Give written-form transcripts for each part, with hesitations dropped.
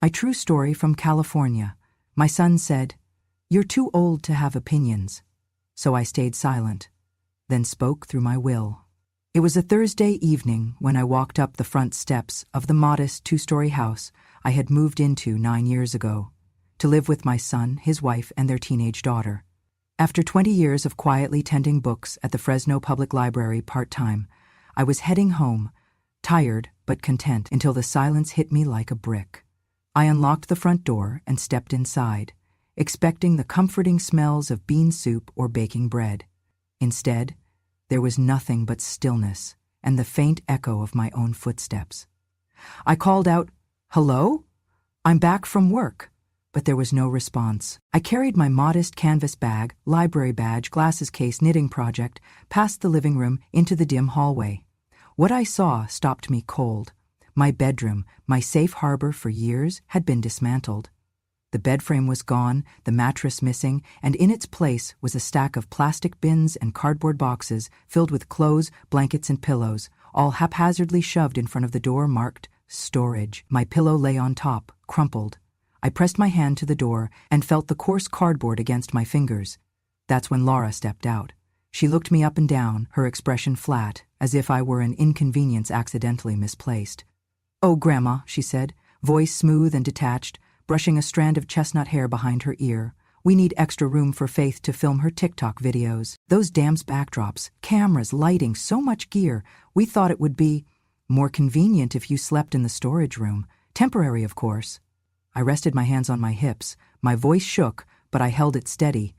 My true story from California. My son said, "You're too old to have opinions." So I stayed silent, then spoke through my will. It was a Thursday evening when I walked up the front steps of the modest two-story house I had moved into 9 years ago, to live with my son, his wife, and their teenage daughter. After 20 years of quietly tending books at the Fresno Public Library part-time, I was heading home, tired but content, until the silence hit me like a brick. I unlocked the front door and stepped inside, expecting the comforting smells of bean soup or baking bread. Instead, there was nothing but stillness and the faint echo of my own footsteps. I called out, "Hello? I'm back from work." But there was no response. I carried my modest canvas bag, library badge, glasses case, knitting project, past the living room into the dim hallway. What I saw stopped me cold. My bedroom, my safe harbor for years, had been dismantled. The bed frame was gone, the mattress missing, and in its place was a stack of plastic bins and cardboard boxes filled with clothes, blankets, and pillows, all haphazardly shoved in front of the door marked storage. My pillow lay on top, crumpled. I pressed my hand to the door and felt the coarse cardboard against my fingers. That's when Laura stepped out. She looked me up and down, her expression flat, as if I were an inconvenience accidentally misplaced. "Oh, Grandma," she said, voice smooth and detached, brushing a strand of chestnut hair behind her ear. "We need extra room for Faith to film her TikTok videos. Those damn backdrops, cameras, lighting, so much gear. We thought it would be more convenient if you slept in the storage room. Temporary, of course." I rested my hands on my hips. My voice shook, but I held it steady.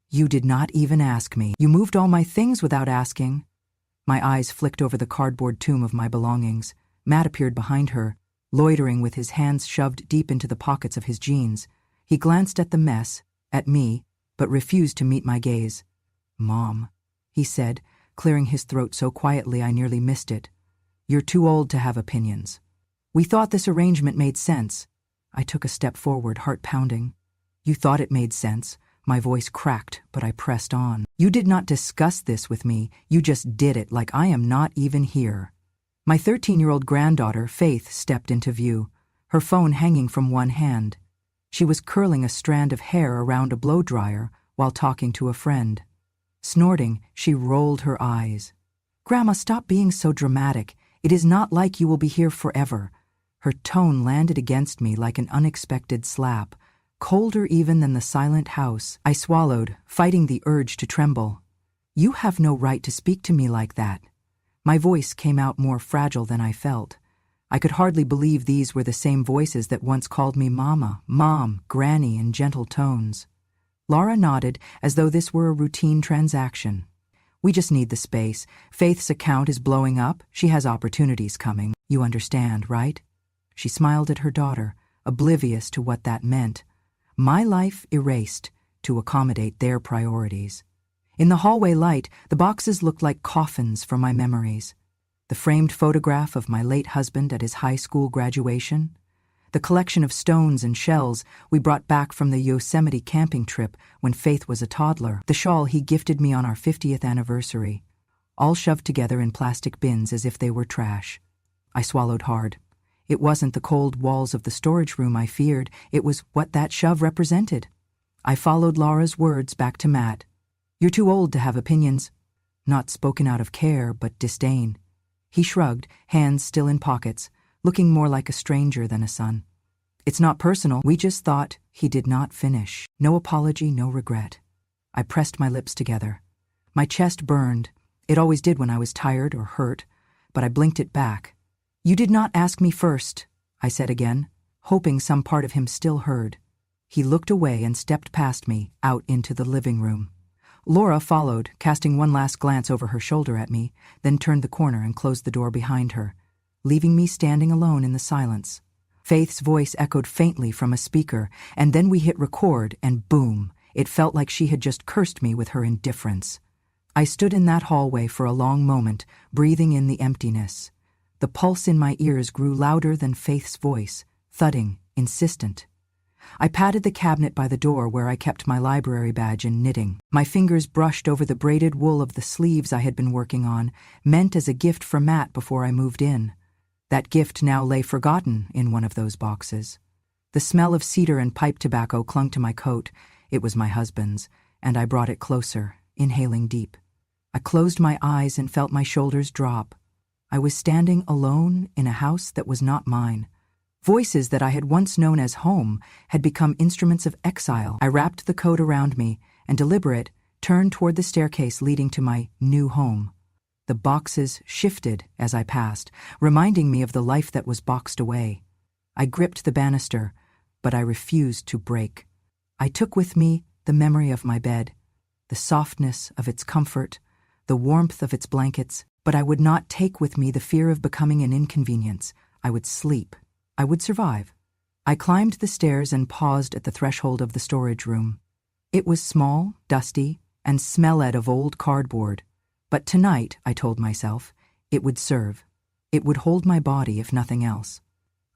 "You did not even ask me. You moved all my things without asking." My eyes flicked over the cardboard tomb of my belongings. Matt appeared behind her, loitering with his hands shoved deep into the pockets of his jeans. He glanced at the mess, at me, but refused to meet my gaze. "Mom," he said, clearing his throat so quietly I nearly missed it. "You're too old to have opinions." "We thought this arrangement made sense." I took a step forward, heart pounding. "You thought it made sense?" My voice cracked, but I pressed on. "You did not discuss this with me. You just did it like I am not even here." My 13-year-old granddaughter, Faith, stepped into view, her phone hanging from one hand. She was curling a strand of hair around a blow-dryer while talking to a friend. Snorting, she rolled her eyes. "Grandma, stop being so dramatic. It is not like you will be here forever." Her tone landed against me like an unexpected slap, colder even than the silent house. I swallowed, fighting the urge to tremble. "You have no right to speak to me like that." My voice came out more fragile than I felt. I could hardly believe these were the same voices that once called me Mama, Mom, Granny in gentle tones. Laura nodded as though this were a routine transaction. "We just need the space. Faith's account is blowing up. She has opportunities coming. You understand, right?" She smiled at her daughter, oblivious to what that meant. My life erased to accommodate their priorities. In the hallway light, the boxes looked like coffins for my memories. The framed photograph of my late husband at his high school graduation, the collection of stones and shells we brought back from the Yosemite camping trip when Faith was a toddler, the shawl he gifted me on our 50th anniversary, all shoved together in plastic bins as if they were trash. I swallowed hard. It wasn't the cold walls of the storage room I feared, it was what that shove represented. I followed Laura's words back to Matt. "You're too old to have opinions." Not spoken out of care, but disdain. He shrugged, hands still in pockets, looking more like a stranger than a son. "It's not personal, we just thought." He did not finish. No apology, no regret. I pressed my lips together. My chest burned. It always did when I was tired or hurt, but I blinked it back. "You did not ask me first," I said again, hoping some part of him still heard. He looked away and stepped past me, out into the living room. Laura followed, casting one last glance over her shoulder at me, then turned the corner and closed the door behind her, leaving me standing alone in the silence. Faith's voice echoed faintly from a speaker, and then we hit record, and boom, it felt like she had just cursed me with her indifference. I stood in that hallway for a long moment, breathing in the emptiness. The pulse in my ears grew louder than Faith's voice, thudding, insistent. I patted the cabinet by the door where I kept my library badge and knitting. My fingers brushed over the braided wool of the sleeves I had been working on, meant as a gift for Matt before I moved in. That gift now lay forgotten in one of those boxes. The smell of cedar and pipe tobacco clung to my coat. It was my husband's, and I brought it closer, inhaling deep. I closed my eyes and felt my shoulders drop. I was standing alone in a house that was not mine. Voices that I had once known as home had become instruments of exile. I wrapped the coat around me and, deliberate, turned toward the staircase leading to my new home. The boxes shifted as I passed, reminding me of the life that was boxed away. I gripped the banister, but I refused to break. I took with me the memory of my bed, the softness of its comfort, the warmth of its blankets, but I would not take with me the fear of becoming an inconvenience. I would sleep. I would survive. I climbed the stairs and paused at the threshold of the storage room. It was small, dusty, and smelled of old cardboard. But tonight, I told myself, it would serve. It would hold my body, if nothing else.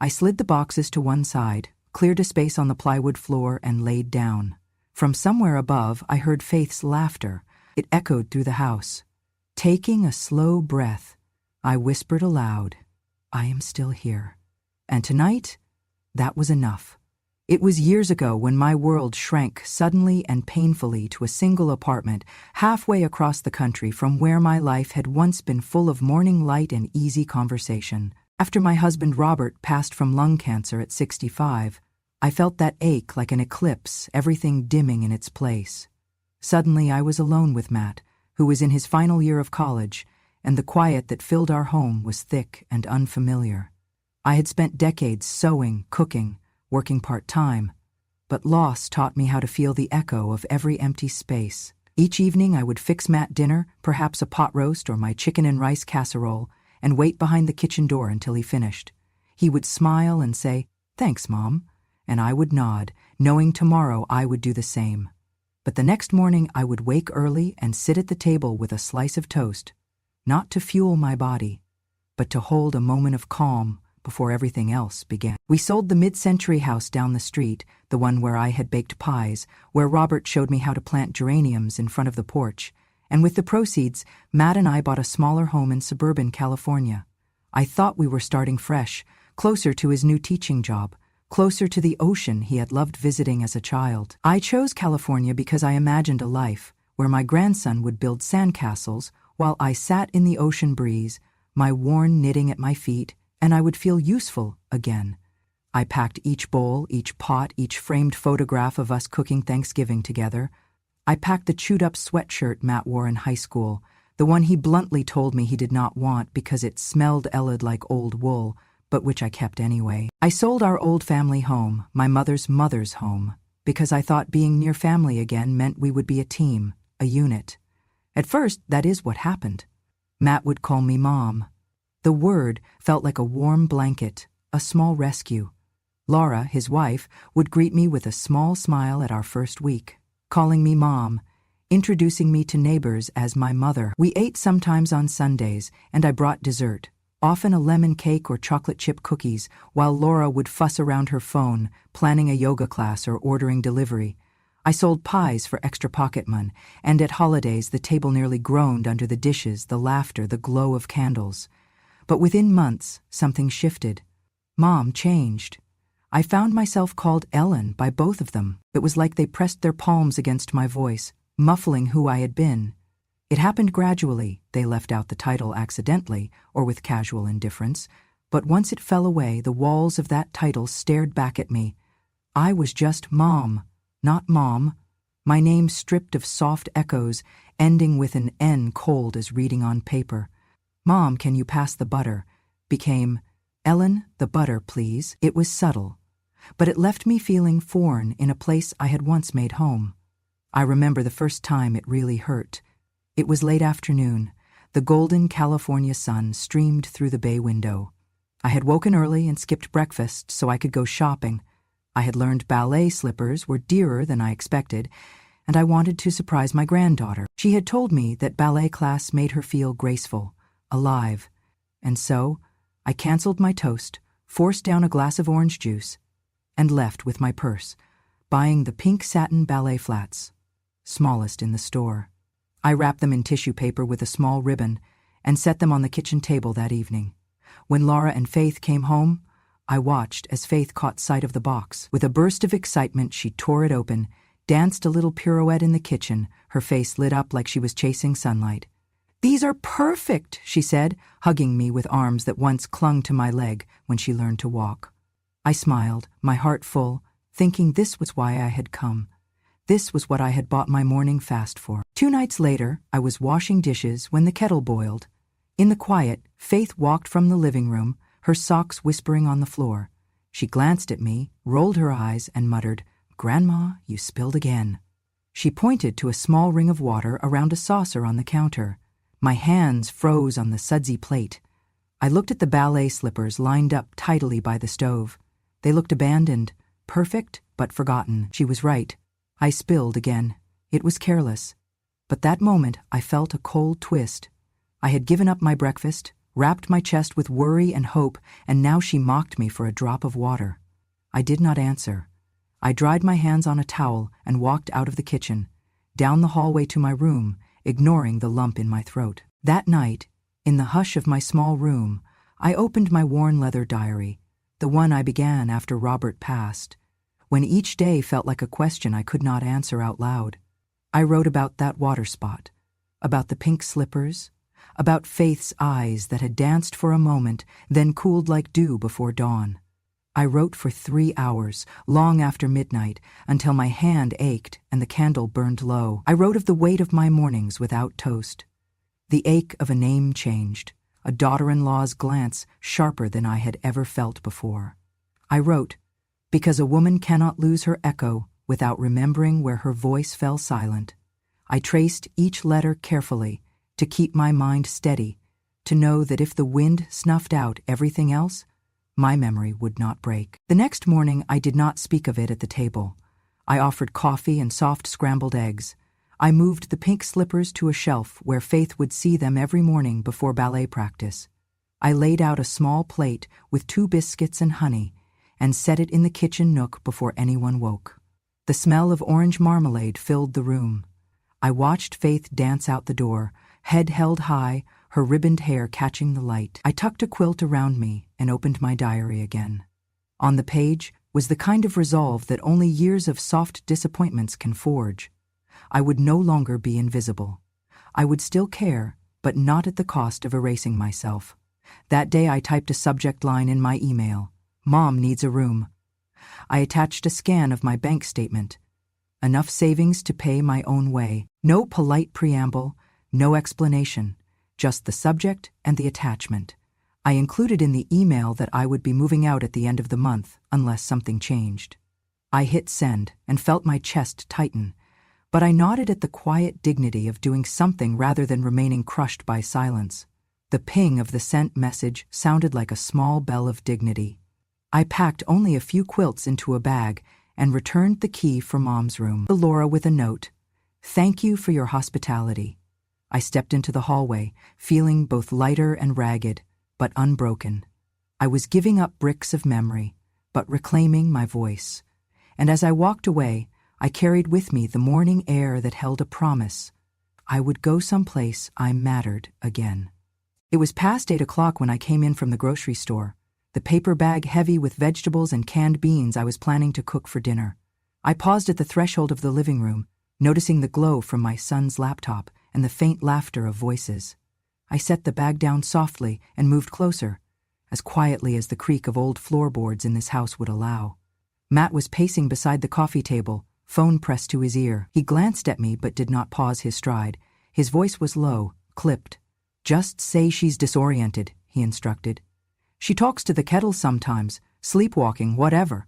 I slid the boxes to one side, cleared a space on the plywood floor, and laid down. From somewhere above, I heard Faith's laughter. It echoed through the house. Taking a slow breath, I whispered aloud, "I am still here." And tonight, that was enough. It was years ago when my world shrank suddenly and painfully to a single apartment halfway across the country from where my life had once been full of morning light and easy conversation. After my husband Robert passed from lung cancer at 65, I felt that ache like an eclipse, everything dimming in its place. Suddenly I was alone with Matt, who was in his final year of college, and the quiet that filled our home was thick and unfamiliar. I had spent decades sewing, cooking, working part-time, but loss taught me how to feel the echo of every empty space. Each evening I would fix Matt dinner, perhaps a pot roast or my chicken and rice casserole, and wait behind the kitchen door until he finished. He would smile and say, "Thanks, Mom," and I would nod, knowing tomorrow I would do the same. But the next morning I would wake early and sit at the table with a slice of toast, not to fuel my body, but to hold a moment of calm before everything else began. We sold the mid-century house down the street, the one where I had baked pies, where Robert showed me how to plant geraniums in front of the porch, and with the proceeds, Matt and I bought a smaller home in suburban California. I thought we were starting fresh, closer to his new teaching job, closer to the ocean he had loved visiting as a child. I chose California because I imagined a life where my grandson would build sandcastles while I sat in the ocean breeze, my worn knitting at my feet, and I would feel useful again. I packed each bowl, each pot, each framed photograph of us cooking Thanksgiving together. I packed the chewed-up sweatshirt Matt wore in high school, the one he bluntly told me he did not want because it smelled like old wool, but which I kept anyway. I sold our old family home, my mother's home, because I thought being near family again meant we would be a team, a unit. At first, that is what happened. Matt would call me Mom. The word felt like a warm blanket, a small rescue. Laura, his wife, would greet me with a small smile at our first week, calling me Mom, introducing me to neighbors as my mother. We ate sometimes on Sundays, and I brought dessert, often a lemon cake or chocolate chip cookies, while Laura would fuss around her phone, planning a yoga class or ordering delivery. I sold pies for extra pocket money, and at holidays the table nearly groaned under the dishes, the laughter, the glow of candles. But within months, something shifted. Mom changed. I found myself called Ellen by both of them. It was like they pressed their palms against my voice, muffling who I had been. It happened gradually. They left out the title accidentally or with casual indifference, but once it fell away, the walls of that title stared back at me. I was just Mom, not Mom. My name stripped of soft echoes, ending with an N cold as reading on paper. Mom, can you pass the butter? Became, Ellen, the butter, please. It was subtle, but it left me feeling foreign in a place I had once made home. I remember the first time it really hurt. It was late afternoon. The golden California sun streamed through the bay window. I had woken early and skipped breakfast so I could go shopping. I had learned ballet slippers were dearer than I expected, and I wanted to surprise my granddaughter. She had told me that ballet class made her feel graceful, alive, and so I canceled my toast, forced down a glass of orange juice, and left with my purse, buying the pink satin ballet flats, smallest in the store. I wrapped them in tissue paper with a small ribbon and set them on the kitchen table that evening. When Laura and Faith came home, I watched as Faith caught sight of the box. With a burst of excitement, she tore it open, danced a little pirouette in the kitchen, her face lit up like she was chasing sunlight. "These are perfect," she said, hugging me with arms that once clung to my leg when she learned to walk. I smiled, my heart full, thinking this was why I had come. This was what I had bought my morning fast for. 2 nights later, I was washing dishes when the kettle boiled. In the quiet, Faith walked from the living room, her socks whispering on the floor. She glanced at me, rolled her eyes, and muttered, "Grandma, you spilled again." She pointed to a small ring of water around a saucer on the counter. My hands froze on the sudsy plate. I looked at the ballet slippers lined up tidily by the stove. They looked abandoned, perfect but forgotten. She was right. I spilled again. It was careless. But that moment I felt a cold twist. I had given up my breakfast, wrapped my chest with worry and hope, and now she mocked me for a drop of water. I did not answer. I dried my hands on a towel and walked out of the kitchen, down the hallway to my room, ignoring the lump in my throat. That night, in the hush of my small room, I opened my worn leather diary, the one I began after Robert passed, when each day felt like a question I could not answer out loud. I wrote about that water spot, about the pink slippers, about Faith's eyes that had danced for a moment, then cooled like dew before dawn. I wrote for 3 hours, long after midnight, until my hand ached and the candle burned low. I wrote of the weight of my mornings without toast, the ache of a name changed, a daughter-in-law's glance sharper than I had ever felt before. I wrote, because a woman cannot lose her echo without remembering where her voice fell silent. I traced each letter carefully to keep my mind steady, to know that if the wind snuffed out everything else, my memory would not break. The next morning I did not speak of it at the table. I offered coffee and soft scrambled eggs. I moved the pink slippers to a shelf where Faith would see them every morning before ballet practice. I laid out a small plate with 2 biscuits and honey and set it in the kitchen nook before anyone woke. The smell of orange marmalade filled the room. I watched Faith dance out the door, head held high, her ribboned hair catching the light. I tucked a quilt around me and opened my diary again. On the page was the kind of resolve that only years of soft disappointments can forge. I would no longer be invisible. I would still care, but not at the cost of erasing myself. That day I typed a subject line in my email, "Mom needs a room." I attached a scan of my bank statement. Enough savings to pay my own way. No polite preamble, no explanation. Just the subject and the attachment. I included in the email that I would be moving out at the end of the month unless something changed. I hit send and felt my chest tighten, but I nodded at the quiet dignity of doing something rather than remaining crushed by silence. The ping of the sent message sounded like a small bell of dignity. I packed only a few quilts into a bag and returned the key for Mom's room to Laura with a note. "Thank you for your hospitality." I stepped into the hallway, feeling both lighter and ragged, but unbroken. I was giving up bricks of memory, but reclaiming my voice. And as I walked away, I carried with me the morning air that held a promise. I would go someplace I mattered again. It was past 8 o'clock when I came in from the grocery store, the paper bag heavy with vegetables and canned beans I was planning to cook for dinner. I paused at the threshold of the living room, noticing the glow from my son's laptop and the faint laughter of voices. I set the bag down softly and moved closer, as quietly as the creak of old floorboards in this house would allow. Matt was pacing beside the coffee table, phone pressed to his ear. He glanced at me but did not pause his stride. His voice was low, clipped. "Just say she's disoriented," he instructed. "She talks to the kettle sometimes, sleepwalking, whatever.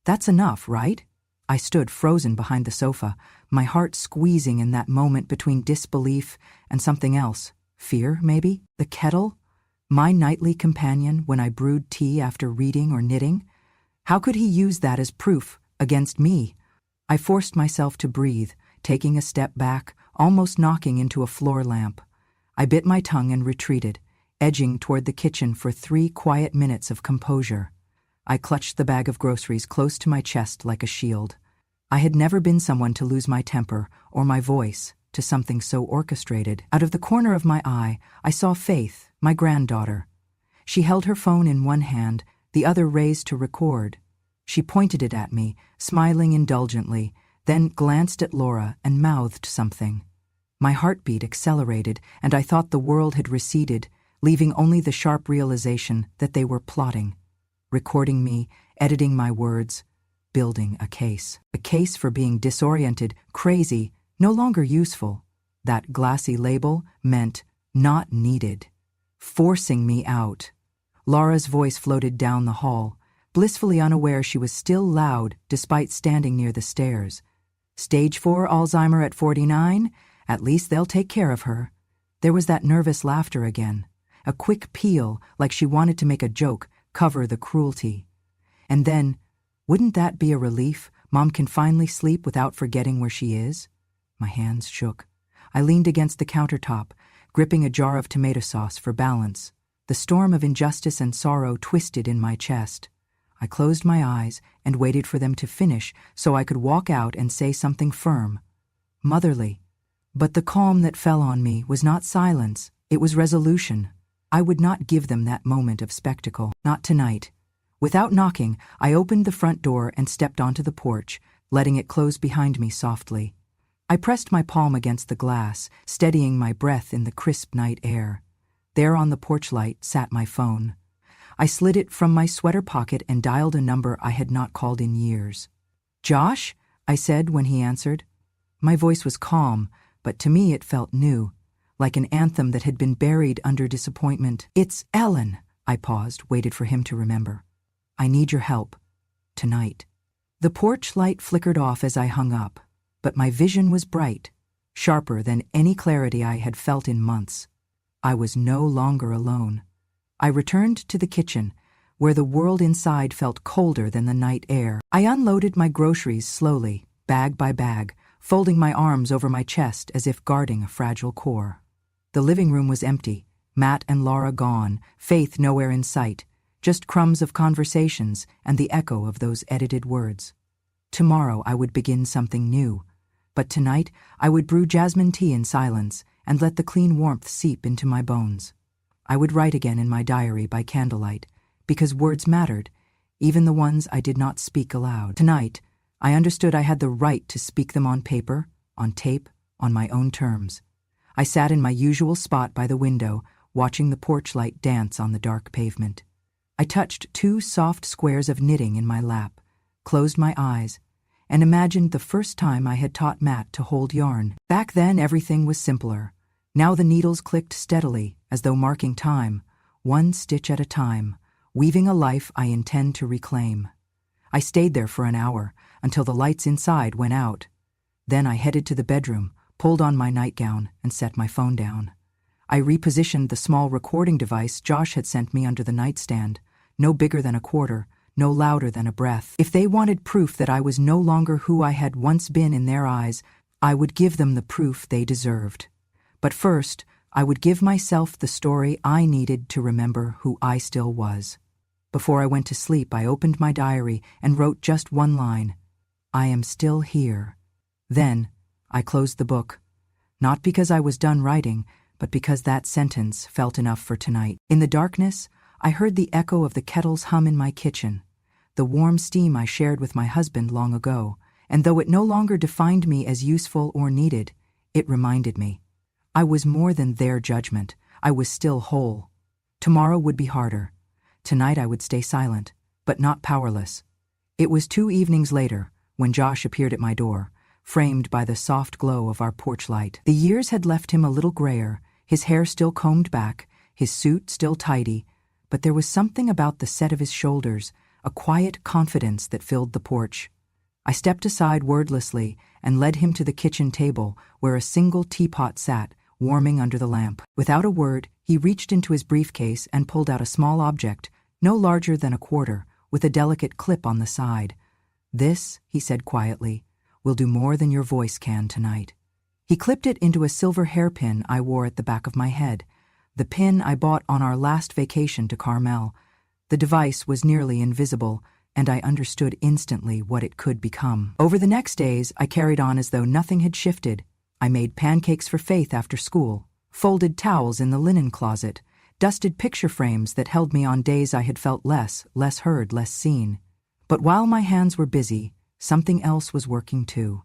That's enough, right?" I stood frozen behind the sofa, my heart squeezing in that moment between disbelief and something else. Fear, maybe? The kettle? My nightly companion when I brewed tea after reading or knitting? How could he use that as proof against me? I forced myself to breathe, taking a step back, almost knocking into a floor lamp. I bit my tongue and retreated, edging toward the kitchen for 3 quiet minutes of composure. I clutched the bag of groceries close to my chest like a shield. I had never been someone to lose my temper or my voice to something so orchestrated. Out of the corner of my eye, I saw Faith, my granddaughter. She held her phone in one hand, the other raised to record. She pointed it at me, smiling indulgently, then glanced at Laura and mouthed something. My heartbeat accelerated, and I thought the world had receded, leaving only the sharp realization that they were plotting, recording me, editing my words, building a case. A case for being disoriented, crazy, no longer useful. That glassy label meant not needed, forcing me out. Laura's voice floated down the hall, blissfully unaware she was still loud despite standing near the stairs. Stage 4 Alzheimer at 49? At least they'll take care of her. There was that nervous laughter again, a quick peal like she wanted to make a joke, cover the cruelty. And then, wouldn't that be a relief? Mom can finally sleep without forgetting where she is? My hands shook. I leaned against the countertop, gripping a jar of tomato sauce for balance. The storm of injustice and sorrow twisted in my chest. I closed my eyes and waited for them to finish so I could walk out and say something firm, motherly. But the calm that fell on me was not silence, it was resolution. I would not give them that moment of spectacle, not tonight. Without knocking, I opened the front door and stepped onto the porch, letting it close behind me softly. I pressed my palm against the glass, steadying my breath in the crisp night air. There on the porch light sat my phone. I slid it from my sweater pocket and dialed a number I had not called in years. "Josh?" I said when he answered. My voice was calm, but to me it felt new, like an anthem that had been buried under disappointment. "It's Ellen." I paused, waited for him to remember. "I need your help. Tonight." The porch light flickered off as I hung up, but my vision was bright, sharper than any clarity I had felt in months. I was no longer alone. I returned to the kitchen, where the world inside felt colder than the night air. I unloaded my groceries slowly, bag by bag, folding my arms over my chest as if guarding a fragile core. The living room was empty, Matt and Laura gone, Faith nowhere in sight, just crumbs of conversations and the echo of those edited words. Tomorrow I would begin something new, but tonight I would brew jasmine tea in silence and let the clean warmth seep into my bones. I would write again in my diary by candlelight, because words mattered, even the ones I did not speak aloud. Tonight, I understood I had the right to speak them on paper, on tape, on my own terms. I sat in my usual spot by the window, watching the porch light dance on the dark pavement. I touched 2 soft squares of knitting in my lap, closed my eyes, and imagined the first time I had taught Matt to hold yarn. Back then everything was simpler. Now the needles clicked steadily, as though marking time, one stitch at a time, weaving a life I intend to reclaim. I stayed there for an hour, until the lights inside went out. Then I headed to the bedroom, pulled on my nightgown, and set my phone down. I repositioned the small recording device Josh had sent me under the nightstand, no bigger than a quarter, no louder than a breath. If they wanted proof that I was no longer who I had once been in their eyes, I would give them the proof they deserved. But first, I would give myself the story I needed to remember who I still was. Before I went to sleep, I opened my diary and wrote just one line: "I am still here." Then, I closed the book, not because I was done writing, but because that sentence felt enough for tonight. In the darkness, I heard the echo of the kettle's hum in my kitchen, the warm steam I shared with my husband long ago, and though it no longer defined me as useful or needed, it reminded me. I was more than their judgment. I was still whole. Tomorrow would be harder. Tonight I would stay silent, but not powerless. It was 2 evenings later, when Josh appeared at my door, framed by the soft glow of our porch light. The years had left him a little grayer, his hair still combed back, his suit still tidy, but there was something about the set of his shoulders, a quiet confidence that filled the porch. I stepped aside wordlessly and led him to the kitchen table where a single teapot sat, warming under the lamp. Without a word, he reached into his briefcase and pulled out a small object, no larger than a quarter, with a delicate clip on the side. "This," he said quietly, "will do more than your voice can tonight." He clipped it into a silver hairpin I wore at the back of my head, the pin I bought on our last vacation to Carmel. The device was nearly invisible, and I understood instantly what it could become. Over the next days, I carried on as though nothing had shifted. I made pancakes for Faith after school, folded towels in the linen closet, dusted picture frames that held me on days I had felt less heard, less seen. But while my hands were busy, something else was working too.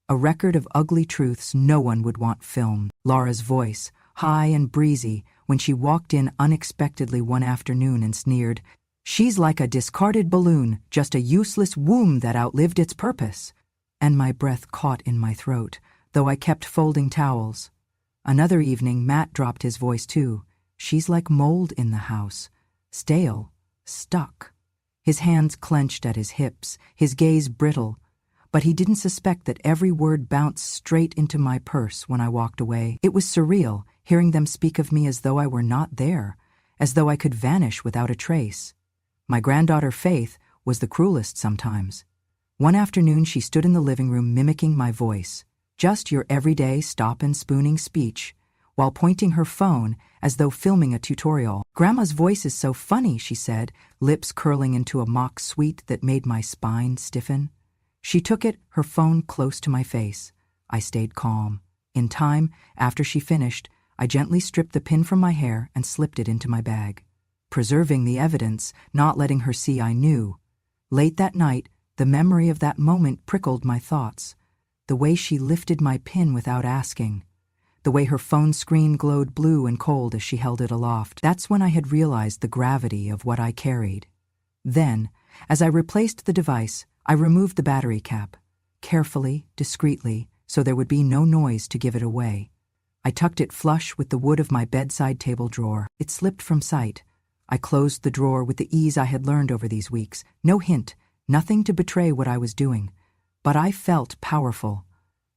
A record of ugly truths no one would want filmed. Laura's voice, high and breezy, when she walked in unexpectedly one afternoon and sneered, "She's like a discarded balloon, just a useless womb that outlived its purpose." And my breath caught in my throat, though I kept folding towels. Another evening, Matt dropped his voice too. "She's like mold in the house, stale, stuck." His hands clenched at his hips, his gaze brittle, but he didn't suspect that every word bounced straight into my purse when I walked away. It was surreal, hearing them speak of me as though I were not there, as though I could vanish without a trace. My granddaughter Faith was the cruelest sometimes. One afternoon she stood in the living room mimicking my voice, just your everyday stop and spooning speech, while pointing her phone as though filming a tutorial. "Grandma's voice is so funny," she said, lips curling into a mock sweet that made my spine stiffen. She took it, her phone close to my face. I stayed calm. In time, after she finished, I gently stripped the pin from my hair and slipped it into my bag, preserving the evidence, not letting her see I knew. Late that night, the memory of that moment prickled my thoughts. The way she lifted my pin without asking. The way her phone screen glowed blue and cold as she held it aloft. That's when I had realized the gravity of what I carried. Then, as I replaced the device, I removed the battery cap, carefully, discreetly, so there would be no noise to give it away. I tucked it flush with the wood of my bedside table drawer. It slipped from sight. I closed the drawer with the ease I had learned over these weeks. No hint, nothing to betray what I was doing. But I felt powerful.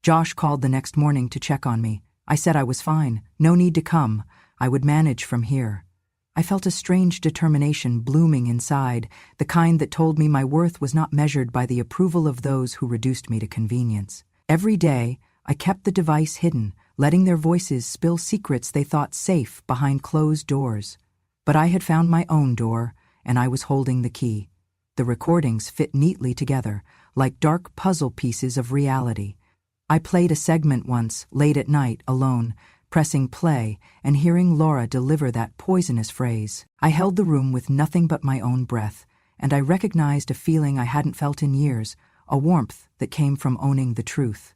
Josh called the next morning to check on me. I said I was fine, no need to come, I would manage from here. I felt a strange determination blooming inside, the kind that told me my worth was not measured by the approval of those who reduced me to convenience. Every day, I kept the device hidden, letting their voices spill secrets they thought safe behind closed doors. But I had found my own door, and I was holding the key. The recordings fit neatly together, like dark puzzle pieces of reality. I played a segment once, late at night, alone, pressing play and hearing Laura deliver that poisonous phrase. I held the room with nothing but my own breath, and I recognized a feeling I hadn't felt in years, a warmth that came from owning the truth.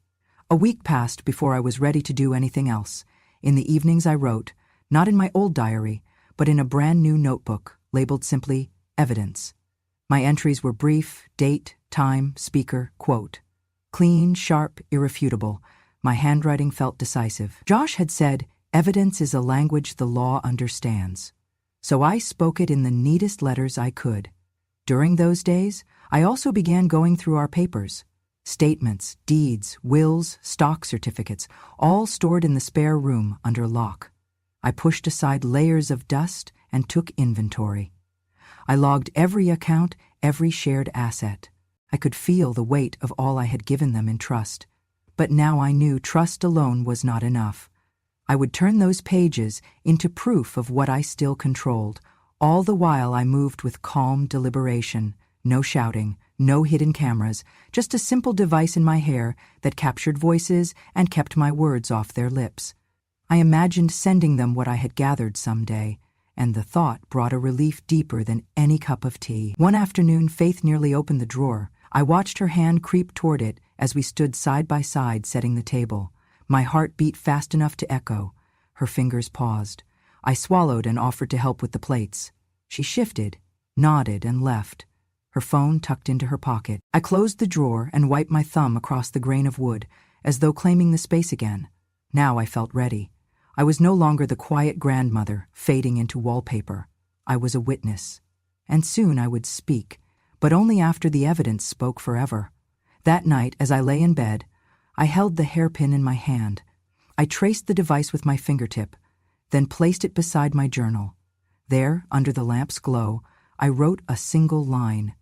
A week passed before I was ready to do anything else. In the evenings I wrote, not in my old diary, but in a brand new notebook, labeled simply Evidence. My entries were brief: date, time, speaker, quote. Clean, sharp, irrefutable. My handwriting felt decisive. Josh had said, "Evidence is a language the law understands." So I spoke it in the neatest letters I could. During those days, I also began going through our papers. Statements, deeds, wills, stock certificates, all stored in the spare room under lock. I pushed aside layers of dust and took inventory. I logged every account, every shared asset. I could feel the weight of all I had given them in trust. But now I knew trust alone was not enough. I would turn those pages into proof of what I still controlled. All the while I moved with calm deliberation, no shouting, no hidden cameras, just a simple device in my hair that captured voices and kept my words off their lips. I imagined sending them what I had gathered someday, and the thought brought a relief deeper than any cup of tea. One afternoon, Faith nearly opened the drawer. I watched her hand creep toward it as we stood side by side setting the table. My heart beat fast enough to echo. Her fingers paused. I swallowed and offered to help with the plates. She shifted, nodded, and left, her phone tucked into her pocket. I closed the drawer and wiped my thumb across the grain of wood, as though claiming the space again. Now I felt ready. I was no longer the quiet grandmother fading into wallpaper. I was a witness. And soon I would speak, but only after the evidence spoke forever. That night, as I lay in bed, I held the hairpin in my hand. I traced the device with my fingertip, then placed it beside my journal. There, under the lamp's glow, I wrote a single line.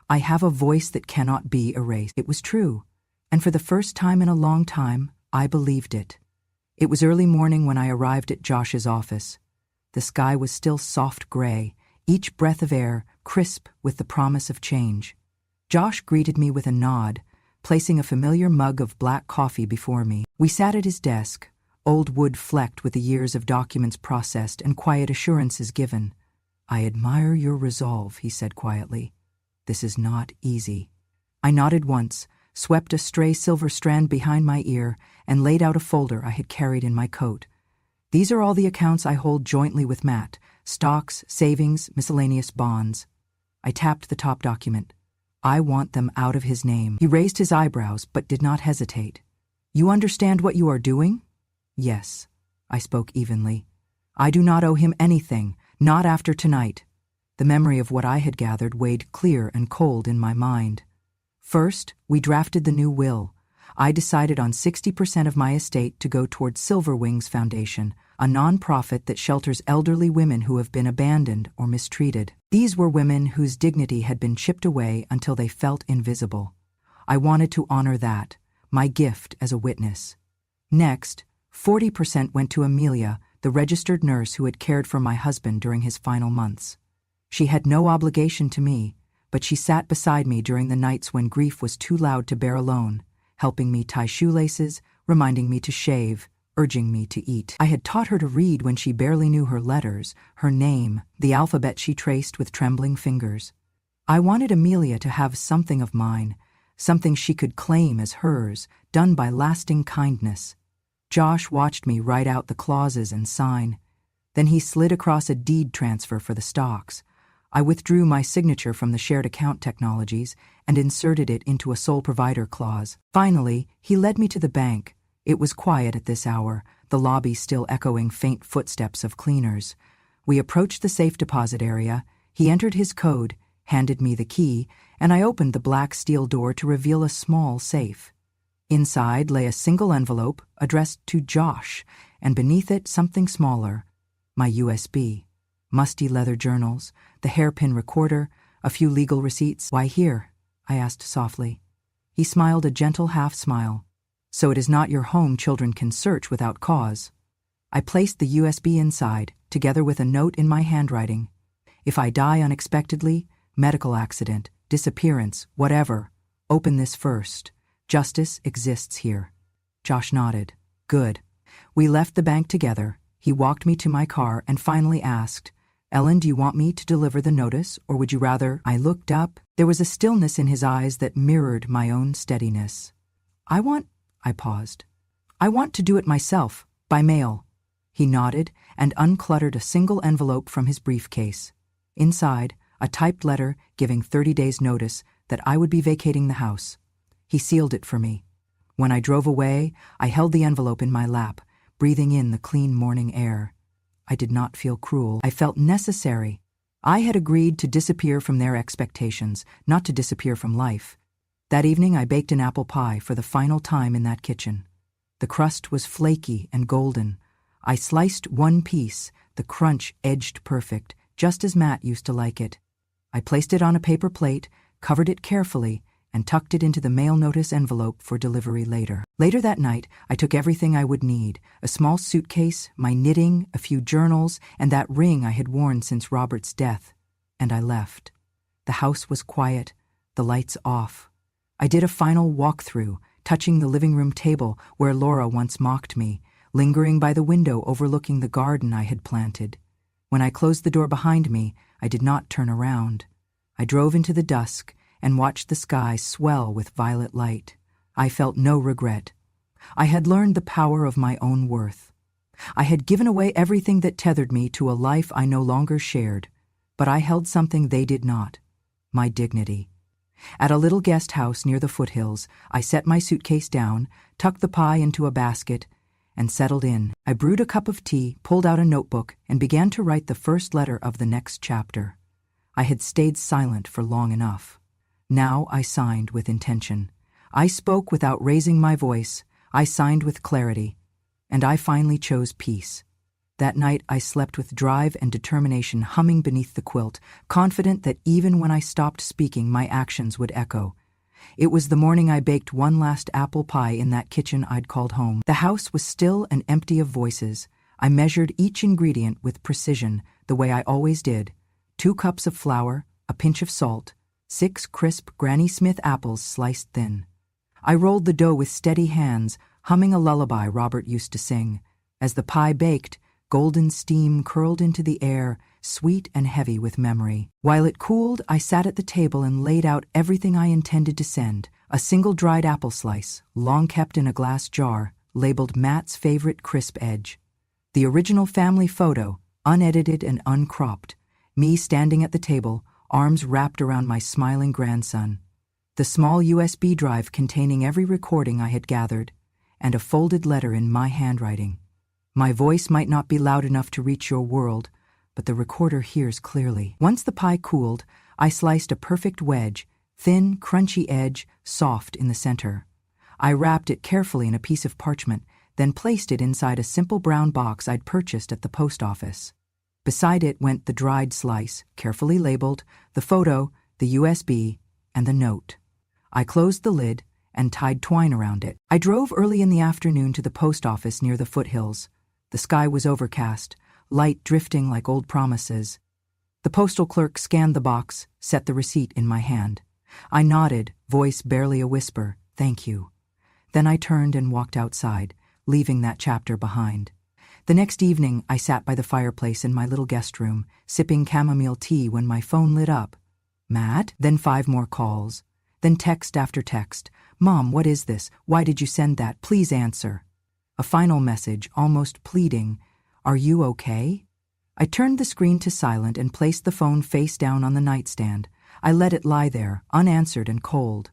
I have a voice that cannot be erased. It was true, and for the first time in a long time, I believed it. It was early morning when I arrived at Josh's office. The sky was still soft gray, each breath of air crisp with the promise of change. Josh greeted me with a nod, placing a familiar mug of black coffee before me. We sat at his desk, old wood flecked with the years of documents processed and quiet assurances given. "I admire your resolve," he said quietly. "This is not easy." I nodded once, swept a stray silver strand behind my ear, and laid out a folder I had carried in my coat. "These are all the accounts I hold jointly with Matt: stocks, savings, miscellaneous bonds." I tapped the top document. "I want them out of his name." He raised his eyebrows but did not hesitate. "You understand what you are doing?" "Yes," I spoke evenly. "I do not owe him anything, not after tonight." The memory of what I had gathered weighed clear and cold in my mind. First, we drafted the new will. I decided on 60% of my estate to go towards Silver Wings Foundation, a non-profit that shelters elderly women who have been abandoned or mistreated. These were women whose dignity had been chipped away until they felt invisible. I wanted to honor that, my gift as a witness. Next, 40% went to Amelia, the registered nurse who had cared for my husband during his final months. She had no obligation to me, but she sat beside me during the nights when grief was too loud to bear alone, helping me tie shoelaces, reminding me to shave, urging me to eat. I had taught her to read when she barely knew her letters, her name, the alphabet she traced with trembling fingers. I wanted Amelia to have something of mine, something she could claim as hers, done by lasting kindness. Josh watched me write out the clauses and sign. Then he slid across a deed transfer for the stocks. I withdrew my signature from the shared account technologies and inserted it into a sole provider clause. Finally, he led me to the bank. It was quiet at this hour, the lobby still echoing faint footsteps of cleaners. We approached the safe deposit area. He entered his code, handed me the key, and I opened the black steel door to reveal a small safe. Inside lay a single envelope addressed to Josh, and beneath it something smaller: my USB. Musty leather journals, the hairpin recorder, a few legal receipts. "Why here?" I asked softly. He smiled a gentle half-smile. "So it is not your home children can search without cause." I placed the USB inside, together with a note in my handwriting. "If I die unexpectedly, medical accident, disappearance, whatever, open this first. Justice exists here." Josh nodded. "Good." We left the bank together. He walked me to my car and finally asked, "Ellen, do you want me to deliver the notice, or would you rather—" I looked up. There was a stillness in his eyes that mirrored my own steadiness. I paused. "I want to do it myself, by mail." He nodded and uncluttered a single envelope from his briefcase. Inside, a typed letter giving 30 days' notice that I would be vacating the house. He sealed it for me. When I drove away, I held the envelope in my lap, breathing in the clean morning air. I did not feel cruel. I felt necessary. I had agreed to disappear from their expectations, not to disappear from life. That evening I baked an apple pie for the final time in that kitchen. The crust was flaky and golden. I sliced one piece, the crunch edged perfect, just as Matt used to like it. I placed it on a paper plate, covered it carefully, and tucked it into the mail notice envelope for delivery later. Later that night, I took everything I would need: a small suitcase, my knitting, a few journals, and that ring I had worn since Robert's death, and I left. The house was quiet, the lights off. I did a final walk-through, touching the living room table where Laura once mocked me, lingering by the window overlooking the garden I had planted. When I closed the door behind me, I did not turn around. I drove into the dusk and watched the sky swell with violet light. I felt no regret. I had learned the power of my own worth. I had given away everything that tethered me to a life I no longer shared, but I held something they did not: my dignity. At a little guest house near the foothills, I set my suitcase down, tucked the pie into a basket, and settled in. I brewed a cup of tea, pulled out a notebook, and began to write the first letter of the next chapter. I had stayed silent for long enough. Now I signed with intention. I spoke without raising my voice. I signed with clarity. And I finally chose peace. That night I slept with drive and determination humming beneath the quilt, confident that even when I stopped speaking, my actions would echo. It was the morning I baked one last apple pie in that kitchen I'd called home. The house was still and empty of voices. I measured each ingredient with precision, the way I always did: 2 cups of flour, a pinch of salt, 6 crisp Granny Smith apples sliced thin. I rolled the dough with steady hands, humming a lullaby Robert used to sing. As the pie baked, golden steam curled into the air, sweet and heavy with memory. While it cooled, I sat at the table and laid out everything I intended to send. A single dried apple slice, long kept in a glass jar, labeled Matt's favorite crisp edge. The original family photo, unedited and uncropped. Me standing at the table, arms wrapped around my smiling grandson. The small USB drive containing every recording I had gathered, and a folded letter in my handwriting. My voice might not be loud enough to reach your world, but the recorder hears clearly. Once the pie cooled, I sliced a perfect wedge, thin, crunchy edge, soft in the center. I wrapped it carefully in a piece of parchment, then placed it inside a simple brown box I'd purchased at the post office. Beside it went the dried slice, carefully labeled, the photo, the USB, and the note. I closed the lid and tied twine around it. I drove early in the afternoon to the post office near the foothills. The sky was overcast, light drifting like old promises. The postal clerk scanned the box, set the receipt in my hand. I nodded, voice barely a whisper, "Thank you." Then I turned and walked outside, leaving that chapter behind. The next evening, I sat by the fireplace in my little guest room, sipping chamomile tea when my phone lit up. Matt? Then 5 more calls. Then text after text. "Mom, what is this? Why did you send that? Please answer." A final message, almost pleading, "Are you okay?" I turned the screen to silent and placed the phone face down on the nightstand. I let it lie there, unanswered and cold.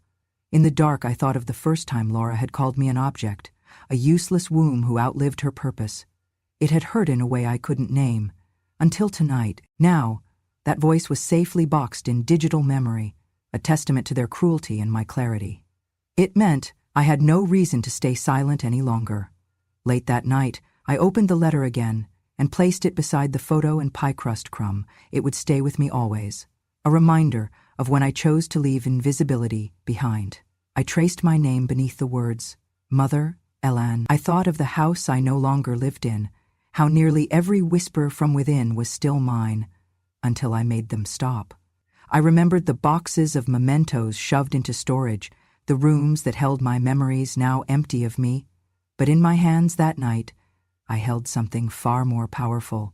In the dark, I thought of the first time Laura had called me an object, a useless womb who outlived her purpose. It had hurt in a way I couldn't name. Until tonight. Now, that voice was safely boxed in digital memory, a testament to their cruelty and my clarity. It meant I had no reason to stay silent any longer. Late that night, I opened the letter again and placed it beside the photo and pie crust crumb. It would stay with me always. A reminder of when I chose to leave invisibility behind. I traced my name beneath the words, Mother, Elan. I thought of the house I no longer lived in, how nearly every whisper from within was still mine, until I made them stop. I remembered the boxes of mementos shoved into storage, the rooms that held my memories now empty of me. But in my hands that night, I held something far more powerful,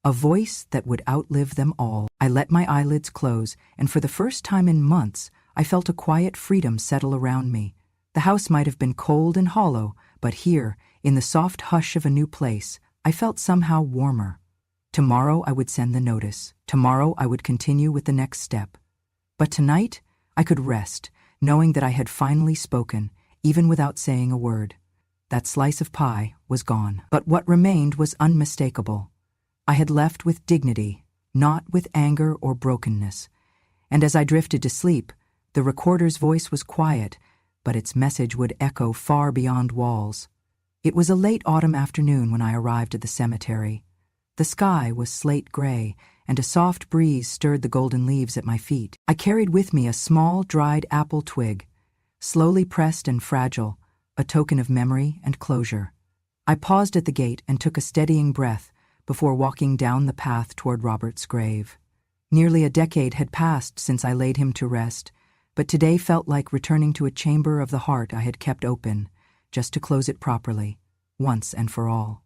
a voice that would outlive them all. I let my eyelids close, and for the first time in months, I felt a quiet freedom settle around me. The house might have been cold and hollow, but here, in the soft hush of a new place, I felt somehow warmer. Tomorrow I would send the notice. Tomorrow I would continue with the next step. But tonight, I could rest, knowing that I had finally spoken, even without saying a word. That slice of pie was gone. But what remained was unmistakable. I had left with dignity, not with anger or brokenness. And as I drifted to sleep, the recorder's voice was quiet, but its message would echo far beyond walls. It was a late autumn afternoon when I arrived at the cemetery. The sky was slate gray, and a soft breeze stirred the golden leaves at my feet. I carried with me a small, dried apple twig, slowly pressed and fragile, a token of memory and closure. I paused at the gate and took a steadying breath before walking down the path toward Robert's grave. Nearly a decade had passed since I laid him to rest, but today felt like returning to a chamber of the heart I had kept open, just to close it properly, once and for all.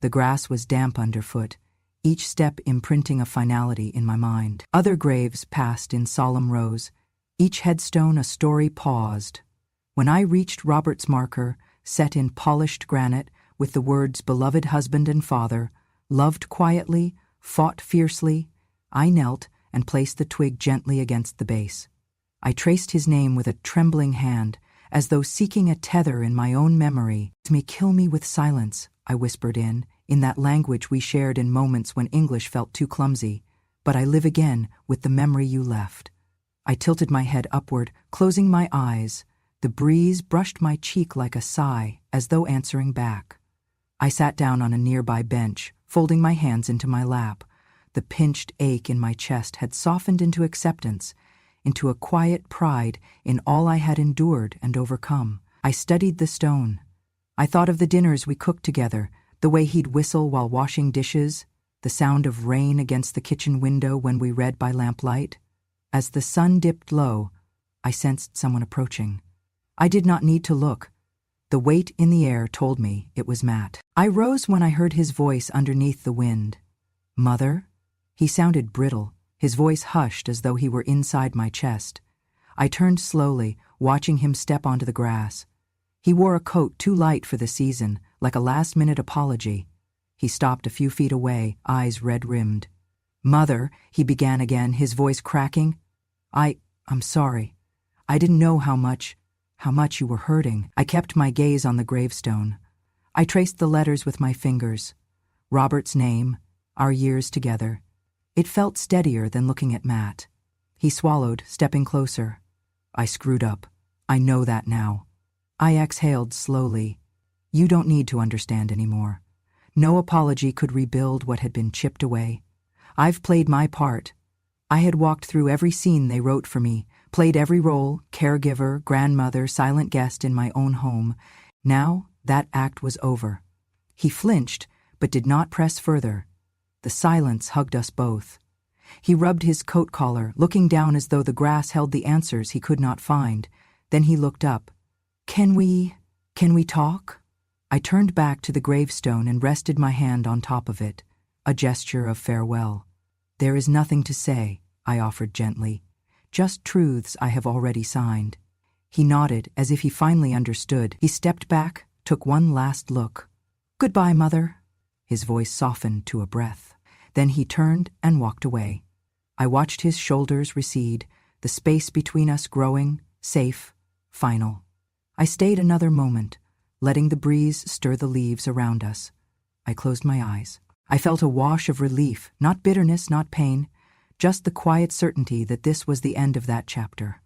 The grass was damp underfoot, each step imprinting a finality in my mind. Other graves passed in solemn rows, each headstone a story paused. When I reached Robert's marker, set in polished granite with the words beloved husband and father, loved quietly, fought fiercely, I knelt and placed the twig gently against the base. I traced his name with a trembling hand, as though seeking a tether in my own memory. "Me kill me with silence," I whispered in that language we shared in moments when English felt too clumsy, "but I live again with the memory you left." I tilted my head upward, closing my eyes. The breeze brushed my cheek like a sigh, as though answering back. I sat down on a nearby bench, folding my hands into my lap. The pinched ache in my chest had softened into acceptance, into a quiet pride in all I had endured and overcome. I studied the stone. I thought of the dinners we cooked together, the way he'd whistle while washing dishes, the sound of rain against the kitchen window when we read by lamplight. As the sun dipped low, I sensed someone approaching. I did not need to look. The weight in the air told me it was Matt. I rose when I heard his voice underneath the wind. "Mother?" He sounded brittle, his voice hushed as though he were inside my chest. I turned slowly, watching him step onto the grass. He wore a coat too light for the season, like a last-minute apology. He stopped a few feet away, eyes red-rimmed. "Mother," he began again, his voice cracking. I'm sorry. I didn't know how much you were hurting." I kept my gaze on the gravestone. I traced the letters with my fingers. Robert's name, our years together. It felt steadier than looking at Matt. He swallowed, stepping closer. "I screwed up. I know that now." I exhaled slowly. "You don't need to understand anymore. No apology could rebuild what had been chipped away. I've played my part. I had walked through every scene they wrote for me, played every role, caregiver, grandmother, silent guest in my own home. Now that act was over." He flinched, but did not press further. The silence hugged us both. He rubbed his coat collar, looking down as though the grass held the answers he could not find. Then he looked up. Can we talk?" I turned back to the gravestone and rested my hand on top of it, a gesture of farewell. "There is nothing to say," I offered gently. "Just truths I have already signed." He nodded, as if he finally understood. He stepped back, took one last look. "Goodbye, Mother." His voice softened to a breath. Then he turned and walked away. I watched his shoulders recede, the space between us growing, safe, final. I stayed another moment, letting the breeze stir the leaves around us. I closed my eyes. I felt a wash of relief, not bitterness, not pain, just the quiet certainty that this was the end of that chapter.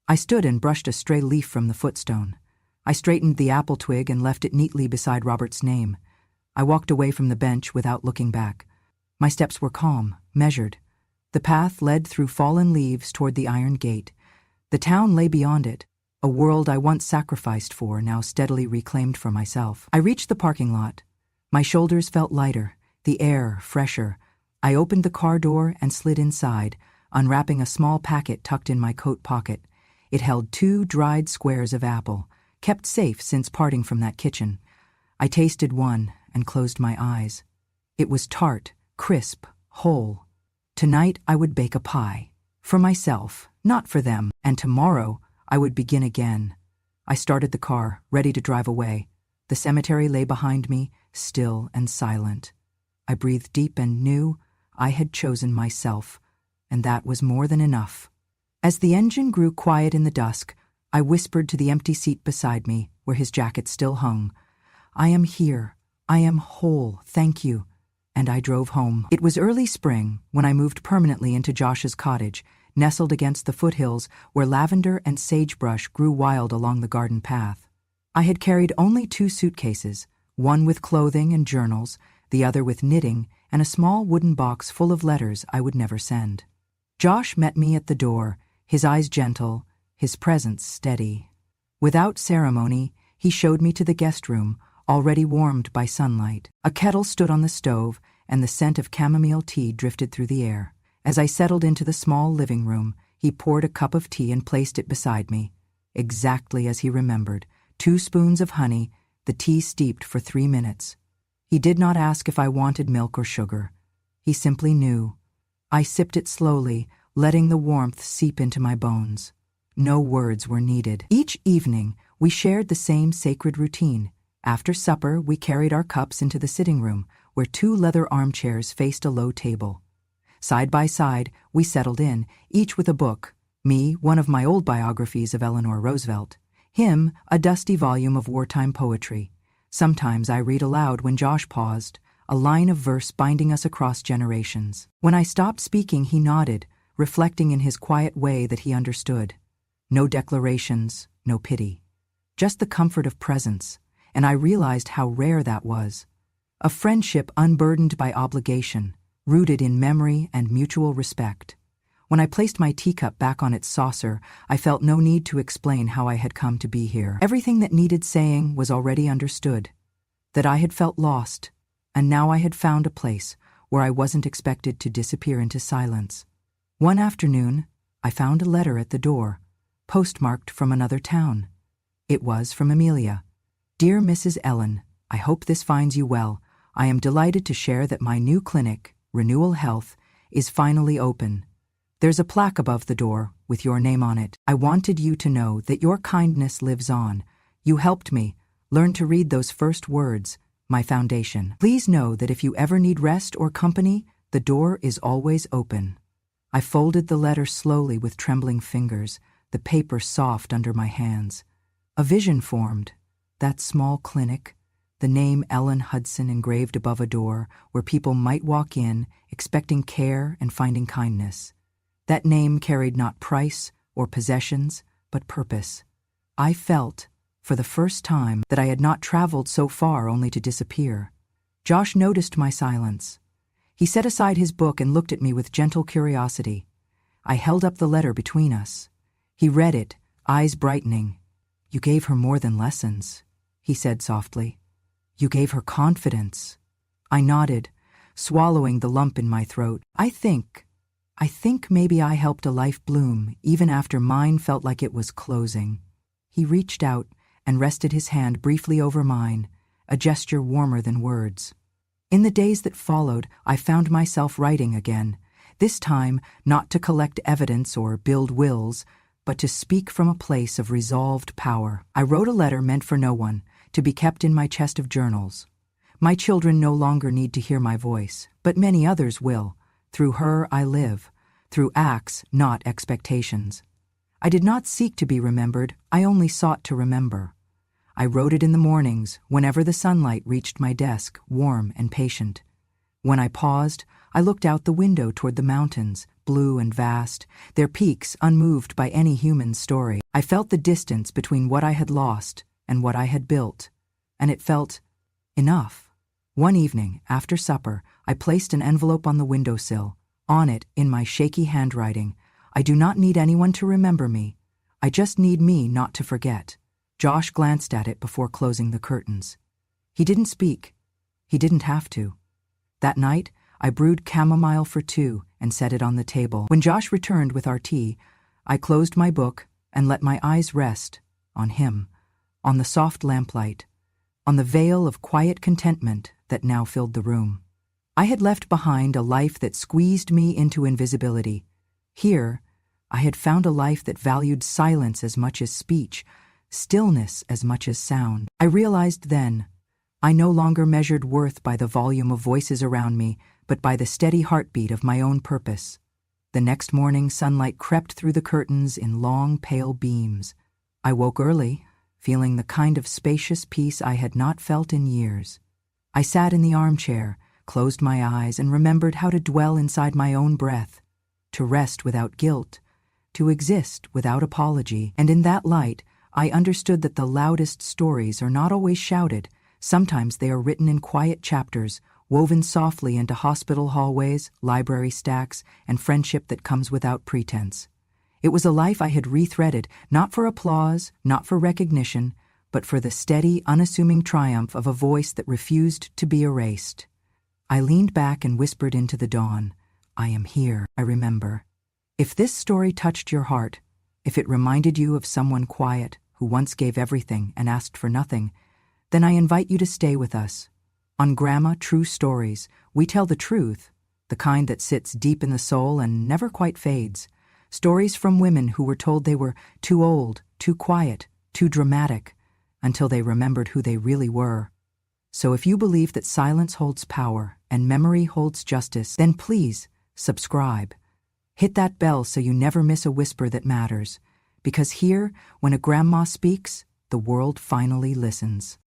I stood and brushed a stray leaf from the footstone. I straightened the apple twig and left it neatly beside Robert's name. I walked away from the bench without looking back. My steps were calm, measured. The path led through fallen leaves toward the iron gate. The town lay beyond it, a world I once sacrificed for, now steadily reclaimed for myself. I reached the parking lot. My shoulders felt lighter, the air fresher. I opened the car door and slid inside, unwrapping a small packet tucked in my coat pocket. It held 2 dried squares of apple, kept safe since parting from that kitchen. I tasted one and closed my eyes. It was tart, crisp, whole. Tonight I would bake a pie. For myself, not for them. And tomorrow I would begin again. I started the car, ready to drive away. The cemetery lay behind me, still and silent. I breathed deep and knew I had chosen myself, and that was more than enough. As the engine grew quiet in the dusk, I whispered to the empty seat beside me, where his jacket still hung, "I am here. I am whole, thank you." And I drove home. It was early spring when I moved permanently into Josh's cottage, nestled against the foothills where lavender and sagebrush grew wild along the garden path. I had carried only 2 suitcases, one with clothing and journals, the other with knitting, and a small wooden box full of letters I would never send. Josh met me at the door, his eyes gentle, his presence steady. Without ceremony, he showed me to the guest room, already warmed by sunlight. A kettle stood on the stove, and the scent of chamomile tea drifted through the air. As I settled into the small living room, he poured a cup of tea and placed it beside me. Exactly as he remembered, 2 spoons of honey, the tea steeped for 3 minutes. He did not ask if I wanted milk or sugar. He simply knew. I sipped it slowly, letting the warmth seep into my bones. No words were needed. Each evening, we shared the same sacred routine. After supper, we carried our cups into the sitting room, where 2 leather armchairs faced a low table. Side by side, we settled in, each with a book. Me, one of my old biographies of Eleanor Roosevelt. Him, a dusty volume of wartime poetry. Sometimes I read aloud when Josh paused, a line of verse binding us across generations. When I stopped speaking, he nodded, reflecting in his quiet way that he understood. No declarations, no pity. Just the comfort of presence, and I realized how rare that was. A friendship unburdened by obligation, rooted in memory and mutual respect. When I placed my teacup back on its saucer, I felt no need to explain how I had come to be here. Everything that needed saying was already understood. That I had felt lost, and now I had found a place where I wasn't expected to disappear into silence. One afternoon, I found a letter at the door, postmarked from another town. It was from Amelia. Dear Mrs. Ellen, I hope this finds you well. I am delighted to share that my new clinic, Renewal Health, is finally open. There's a plaque above the door with your name on it. I wanted you to know that your kindness lives on. You helped me learn to read those first words, my foundation. Please know that if you ever need rest or company, the door is always open. I folded the letter slowly with trembling fingers, the paper soft under my hands. A vision formed. That small clinic, the name Ellen Hudson engraved above a door where people might walk in, expecting care and finding kindness. That name carried not price or possessions, but purpose. I felt, for the first time, that I had not traveled so far only to disappear. Josh noticed my silence. He set aside his book and looked at me with gentle curiosity. I held up the letter between us. He read it, eyes brightening. You gave her more than lessons, he said softly. You gave her confidence. I nodded, swallowing the lump in my throat. I think maybe I helped a life bloom even after mine felt like it was closing. He reached out and rested his hand briefly over mine, a gesture warmer than words. In the days that followed, I found myself writing again, this time not to collect evidence or build wills, but to speak from a place of resolved power. I wrote a letter meant for no one, to be kept in my chest of journals. My children no longer need to hear my voice, but many others will. Through her I live, through acts, not expectations. I did not seek to be remembered, I only sought to remember. I wrote it in the mornings, whenever the sunlight reached my desk, warm and patient. When I paused, I looked out the window toward the mountains, blue and vast, their peaks unmoved by any human story. I felt the distance between what I had lost and what I had built, and it felt enough. One evening, after supper, I placed an envelope on the windowsill. On it, in my shaky handwriting, I do not need anyone to remember me. I just need me not to forget. Josh glanced at it before closing the curtains. He didn't speak. He didn't have to. That night, I brewed chamomile for two and set it on the table. When Josh returned with our tea, I closed my book and let my eyes rest on him, on the soft lamplight, on the veil of quiet contentment that now filled the room. I had left behind a life that squeezed me into invisibility. Here, I had found a life that valued silence as much as speech, stillness as much as sound. I realized then, I no longer measured worth by the volume of voices around me, but by the steady heartbeat of my own purpose. The next morning, sunlight crept through the curtains in long, pale beams. I woke early, feeling the kind of spacious peace I had not felt in years. I sat in the armchair, closed my eyes, and remembered how to dwell inside my own breath, to rest without guilt, to exist without apology. And in that light, I understood that the loudest stories are not always shouted. Sometimes they are written in quiet chapters, woven softly into hospital hallways, library stacks, and friendship that comes without pretense. It was a life I had rethreaded, not for applause, not for recognition, but for the steady, unassuming triumph of a voice that refused to be erased. I leaned back and whispered into the dawn, I am here, I remember. If this story touched your heart, if it reminded you of someone quiet who once gave everything and asked for nothing, then I invite you to stay with us. On Grandma True Stories, we tell the truth, the kind that sits deep in the soul and never quite fades. Stories from women who were told they were too old, too quiet, too dramatic, until they remembered who they really were. So if you believe that silence holds power and memory holds justice, then please subscribe. Hit that bell so you never miss a whisper that matters. Because here, when a grandma speaks, the world finally listens.